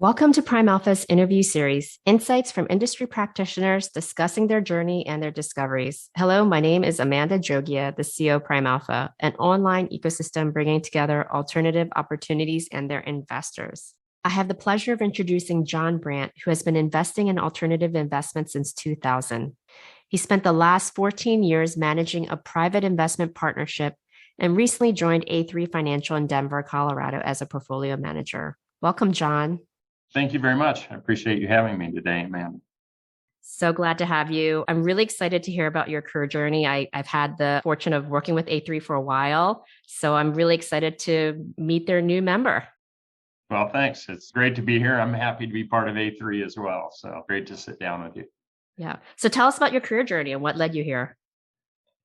Welcome to PrimeAlpha's interview series, insights from industry practitioners discussing their journey and their discoveries. Hello, my name is Amanda Jogia, the CEO of PrimeAlpha, an online ecosystem bringing together alternative opportunities and their investors. I have the pleasure of introducing John Brant, who has been investing in alternative investments since 2000. He spent the last 14 years managing a private investment partnership and recently joined A3 Financial in Denver, Colorado as a portfolio manager. Welcome, John. Thank you very much. I appreciate you having me today, Amanda. So glad to have you. I'm really excited to hear about your career journey. I've had the fortune of working with A3 for a while, so I'm really excited to meet their new member. Well, thanks. It's great to be here. I'm happy to be part of A3 as well. So great to sit down with you. Yeah. So tell us about your career journey and what led you here.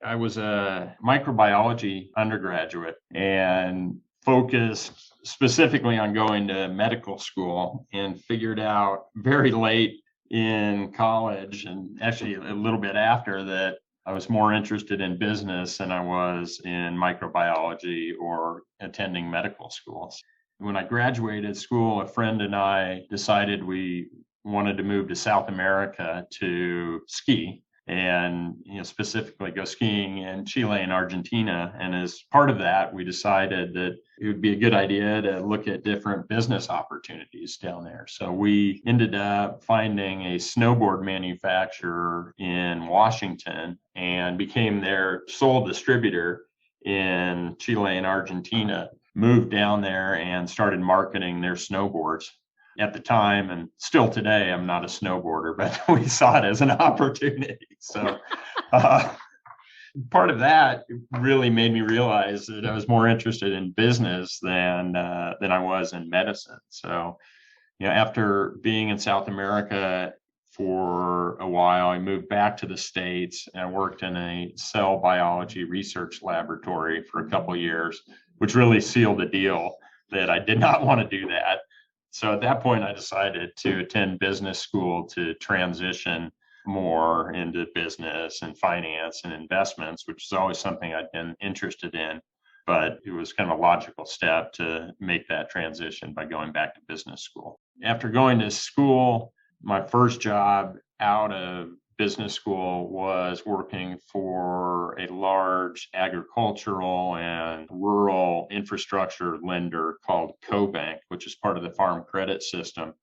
I was a microbiology undergraduate and focused specifically on going to medical school, and figured out very late in college, and actually a little bit after that, I was more interested in business than I was in microbiology or attending medical schools. When I graduated school, a friend and I decided we wanted to move to South America to ski, and specifically go skiing in Chile and Argentina. And as part of that, we decided that it would be a good idea to look at different business opportunities down there. So we ended up finding a snowboard manufacturer in Washington and became their sole distributor in Chile and Argentina. Moved down there and started marketing their snowboards. At the time, and still today, I'm not a snowboarder, but we saw it as an opportunity. So part of that really made me realize that I was more interested in business than I was in medicine. So, after being in South America for a while, I moved back to the States and I worked in a cell biology research laboratory for a couple of years, which really sealed the deal that I did not want to do that. So at that point, I decided to attend business school to transition more into business and finance and investments, which is always something I'd been interested in. But it was kind of a logical step to make that transition by going back to business school. After going to school, my first job out of business school was working for a large agricultural and rural infrastructure lender called CoBank, which is part of the Farm Credit System.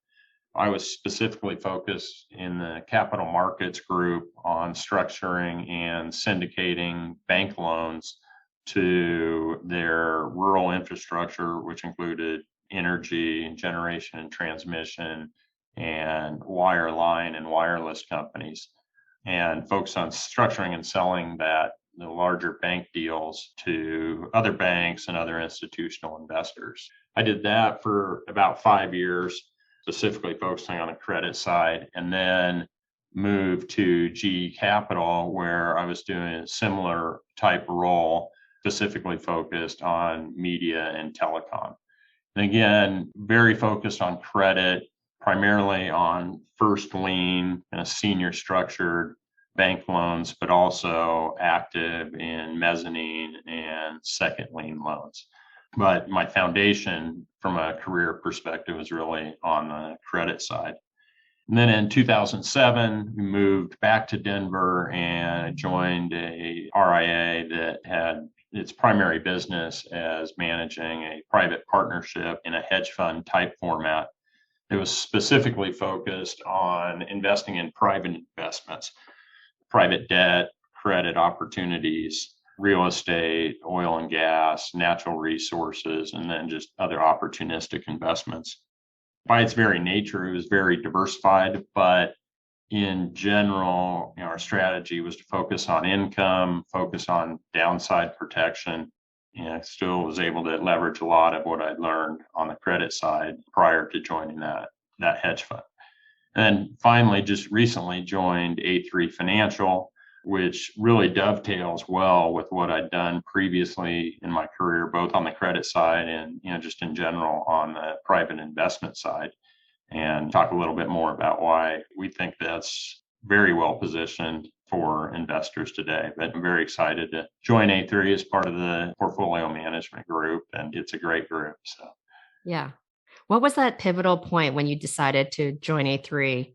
I was specifically focused in the capital markets group on structuring and syndicating bank loans to their rural infrastructure, which included energy, generation and transmission, and wireline and wireless companies, and focus on structuring and selling the larger bank deals to other banks and other institutional investors. I did that for about 5 years, specifically focusing on the credit side, and then moved to GE Capital, where I was doing a similar type role, specifically focused on media and telecom. And again, very focused on credit, primarily on first lien and a senior structured bank loans, but also active in mezzanine and second lien loans. But my foundation from a career perspective was really on the credit side. And then in 2007, we moved back to Denver and joined a RIA that had its primary business as managing a private partnership in a hedge fund type format. It was specifically focused on investing in private investments, private debt, credit opportunities, real estate, oil and gas, natural resources, and then just other opportunistic investments. By its very nature, it was very diversified, but in general, our strategy was to focus on income, focus on downside protection, and I still was able to leverage a lot of what I'd learned on the credit side prior to joining that hedge fund. And finally, just recently joined A3 Financial, which really dovetails well with what I'd done previously in my career, both on the credit side and just in general on the private investment side. And talk a little bit more about why we think that's very well positioned for investors today. But I'm very excited to join A3 as part of the portfolio management group, and it's a great group. So, yeah. What was that pivotal point when you decided to join A3?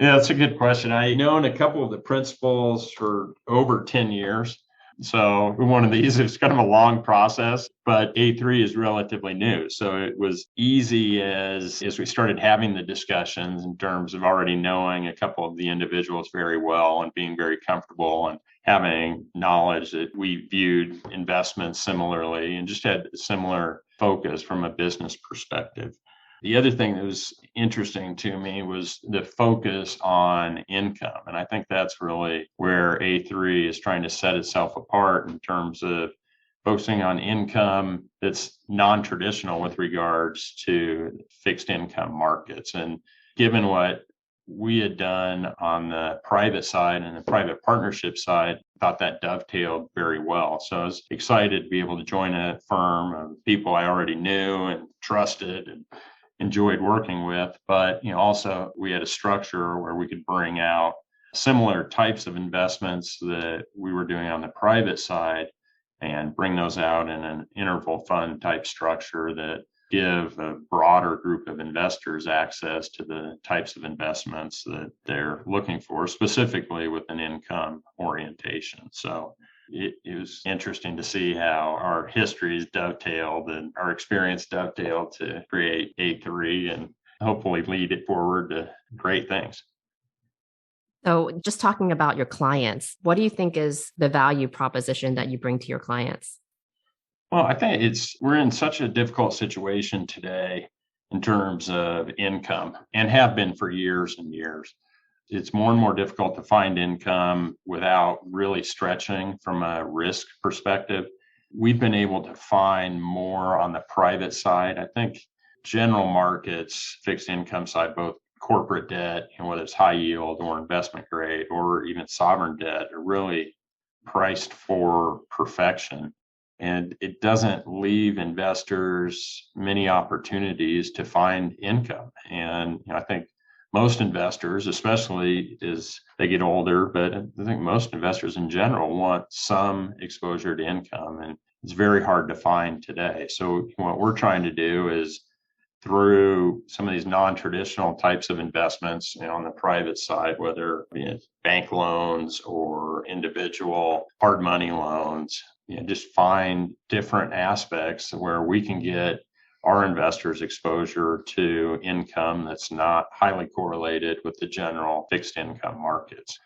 Yeah, that's a good question. I known a couple of the principals for over 10 years. So one of these, it's kind of a long process, but A3 is relatively new. So it was easy as we started having the discussions in terms of already knowing a couple of the individuals very well and being very comfortable and having knowledge that we viewed investments similarly and just had a similar focus from a business perspective. The other thing that was interesting to me was the focus on income. And I think that's really where A3 is trying to set itself apart in terms of focusing on income that's non-traditional with regards to fixed income markets. And given what we had done on the private side and the private partnership side, thought that dovetailed very well. So I was excited to be able to join a firm of people I already knew and trusted and enjoyed working with, but also we had a structure where we could bring out similar types of investments that we were doing on the private side and bring those out in an interval fund type structure that give a broader group of investors access to the types of investments that they're looking for, specifically with an income orientation. So it was interesting to see how our histories dovetailed and our experience dovetailed to create A3 and hopefully lead it forward to great things. So, just talking about your clients, what do you think is the value proposition that you bring to your clients? Well, I think we're in such a difficult situation today in terms of income and have been for years and years. It's more and more difficult to find income without really stretching from a risk perspective. We've been able to find more on the private side. I think general markets, fixed income side, both corporate debt, whether it's high yield or investment grade or even sovereign debt, are really priced for perfection. And it doesn't leave investors many opportunities to find income. And I think most investors, especially as they get older, but I think most investors in general want some exposure to income, and it's very hard to find today. So what we're trying to do is through some of these non-traditional types of investments on the private side, whether it's bank loans or individual hard money loans, just find different aspects where we can get our investors exposure to income that's not highly correlated with the general fixed income markets.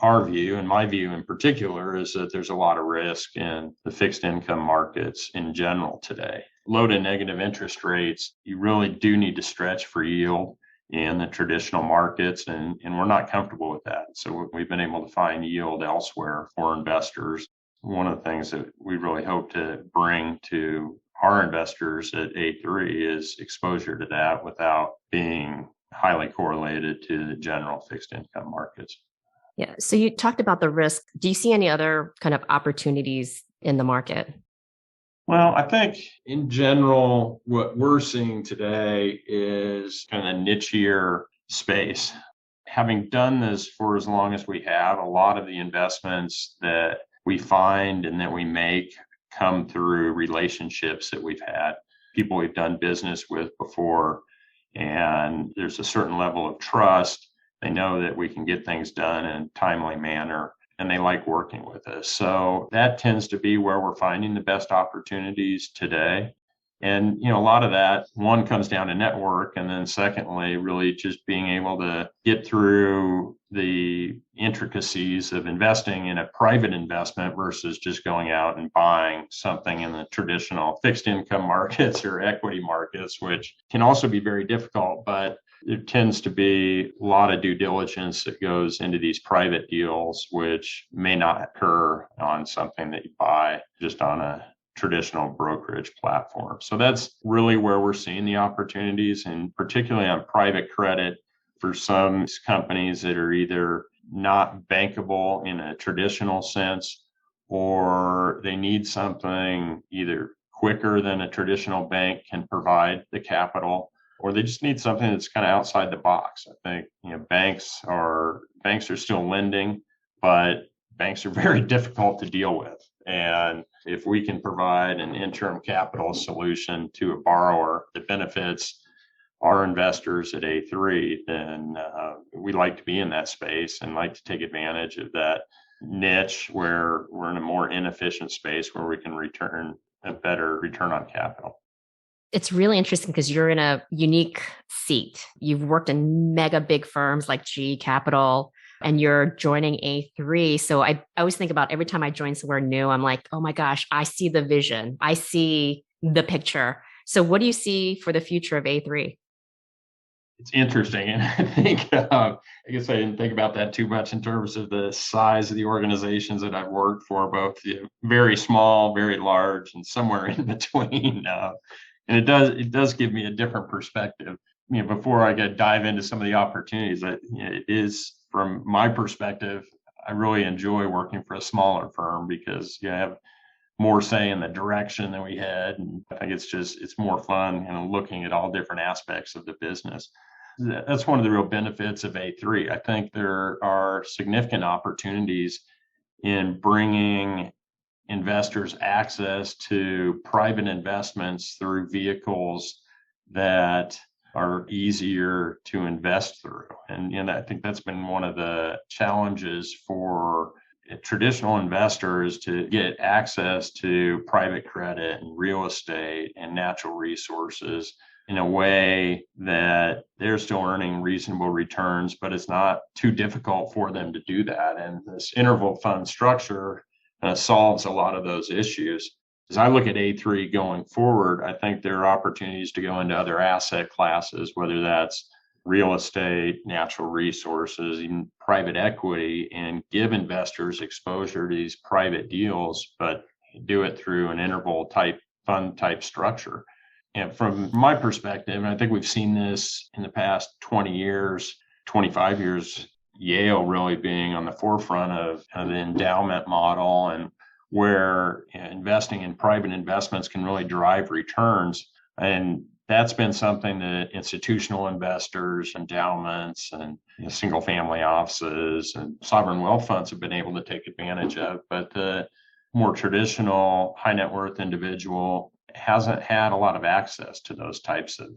Our view, and my view in particular, is that there's a lot of risk in the fixed income markets in general today. Low to negative interest rates, you really do need to stretch for yield in the traditional markets, and we're not comfortable with that. So we've been able to find yield elsewhere for investors. One of the things that we really hope to bring to our investors at A3 is exposure to that without being highly correlated to the general fixed income markets. Yeah. So you talked about the risk. Do you see any other kind of opportunities in the market? Well, I think in general, what we're seeing today is kind of a nichier space. Having done this for as long as we have, a lot of the investments that we find and that we make come through relationships that we've had, people we've done business with before, and there's a certain level of trust. They know that we can get things done in a timely manner, and they like working with us. So that tends to be where we're finding the best opportunities today. And, a lot of that, one, comes down to network. And then secondly, really just being able to get through the intricacies of investing in a private investment versus just going out and buying something in the traditional fixed income markets or equity markets, which can also be very difficult. But there tends to be a lot of due diligence that goes into these private deals, which may not occur on something that you buy just on a traditional brokerage platform. So that's really where we're seeing the opportunities, and particularly on private credit for some companies that are either not bankable in a traditional sense, or they need something either quicker than a traditional bank can provide the capital, or they just need something that's kind of outside the box. I think banks are still lending, but banks are very difficult to deal with. And if we can provide an interim capital solution to a borrower that benefits our investors at A3, then we like to be in that space and like to take advantage of that niche where we're in a more inefficient space where we can return a better return on capital. It's really interesting because you're in a unique seat. You've worked in mega big firms like GE Capital and you're joining A3. So I always think about every time I join somewhere new, I'm like, oh my gosh, I see the vision. I see the picture. So what do you see for the future of A3? It's interesting. And I think, I guess I didn't think about that too much in terms of the size of the organizations that I've worked for, both very small, very large, and somewhere in between. And it does give me a different perspective. Before I dive into some of the opportunities, it is from my perspective, I really enjoy working for a smaller firm because you have more say in the direction than we had, and I think it's more fun, looking at all different aspects of the business. That's one of the real benefits of A3. I think there are significant opportunities in bringing investors access to private investments through vehicles that are easier to invest through. And I think that's been one of the challenges for traditional investors to get access to private credit and real estate and natural resources in a way that they're still earning reasonable returns, but it's not too difficult for them to do that. And this interval fund structure solves a lot of those issues. As I look at A3 going forward, I think there are opportunities to go into other asset classes, whether that's real estate, natural resources, even private equity, and give investors exposure to these private deals, but do it through an interval type fund type structure. And from my perspective, and I think we've seen this in the past 20 years, 25 years, Yale really being on the forefront of the endowment model, and where investing in private investments can really drive returns. And that's been something that institutional investors, endowments, and single family offices and sovereign wealth funds have been able to take advantage of. But the more traditional high net worth individual hasn't had a lot of access to those types of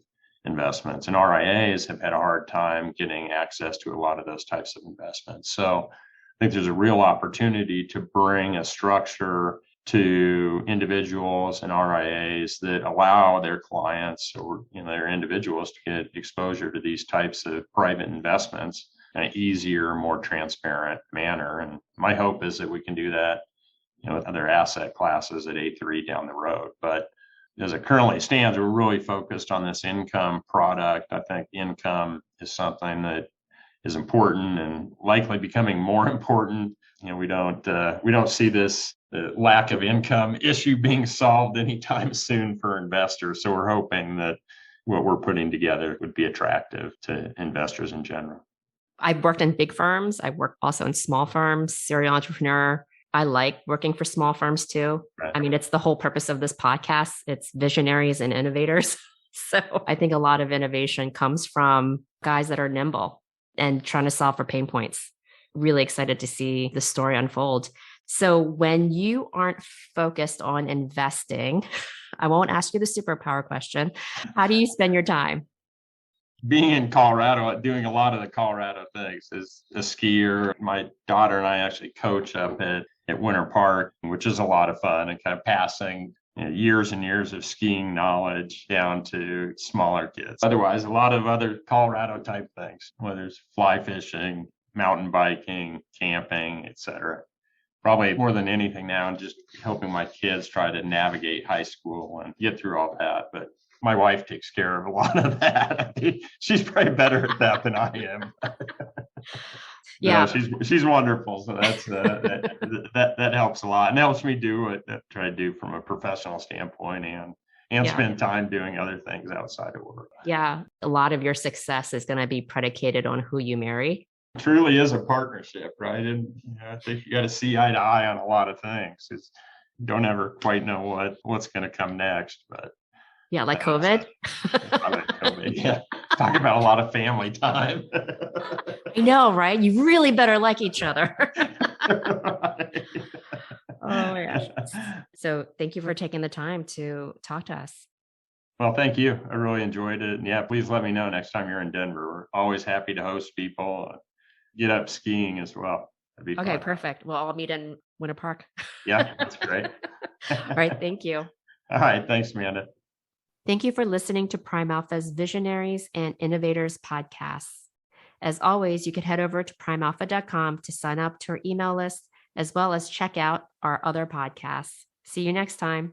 investments, and RIAs have had a hard time getting access to a lot of those types of investments. So I think there's a real opportunity to bring a structure to individuals and RIAs that allow their clients or their individuals to get exposure to these types of private investments in an easier, more transparent manner. And my hope is that we can do that with other asset classes at A3 down the road. But as it currently stands, we're really focused on this income product. I think income is something that is important and likely becoming more important. We don't see this lack of income issue being solved anytime soon for investors. So we're hoping that what we're putting together would be attractive to investors in general. I've worked in big firms. I've worked also in small firms, serial entrepreneur. I like working for small firms too. Right. I mean, it's the whole purpose of this podcast. It's visionaries and innovators. So I think a lot of innovation comes from guys that are nimble and trying to solve for pain points. Really excited to see the story unfold. So when you aren't focused on investing, I won't ask you the superpower question. How do you spend your time? Being in Colorado, doing a lot of the Colorado things. As a skier, my daughter and I actually coach up at Winter Park, which is a lot of fun, and kind of passing years and years of skiing knowledge down to smaller kids. Otherwise, a lot of other Colorado type things, whether it's fly fishing, mountain biking, camping, etc. Probably more than anything now, just helping my kids try to navigate high school and get through all that. But my wife takes care of a lot of that. She's probably better at that than I am. Yeah, she's wonderful. So that's that helps a lot, and helps me do what I try to do from a professional standpoint, and spend time doing other things outside of work. Yeah, a lot of your success is going to be predicated on who you marry. It truly is a partnership, right? And I think you got to see eye to eye on a lot of things. You don't ever quite know what's going to come next, but. Yeah, like COVID. Yeah, talk about a lot of family time. I know, right? You really better like each other. Right. Oh my gosh. So thank you for taking the time to talk to us. Well, thank you. I really enjoyed it. And yeah, please let me know next time you're in Denver. We're always happy to host people. Get up skiing as well. That'd be Okay, fun. perfect. Well, I'll meet in Winter Park. Yeah, that's great. All right. Thank you. All right. Thanks, Amanda. Thank you for listening to PrimeAlpha's Visionaries and Innovators podcasts. As always, you can head over to primealpha.com to sign up to our email list, as well as check out our other podcasts. See you next time.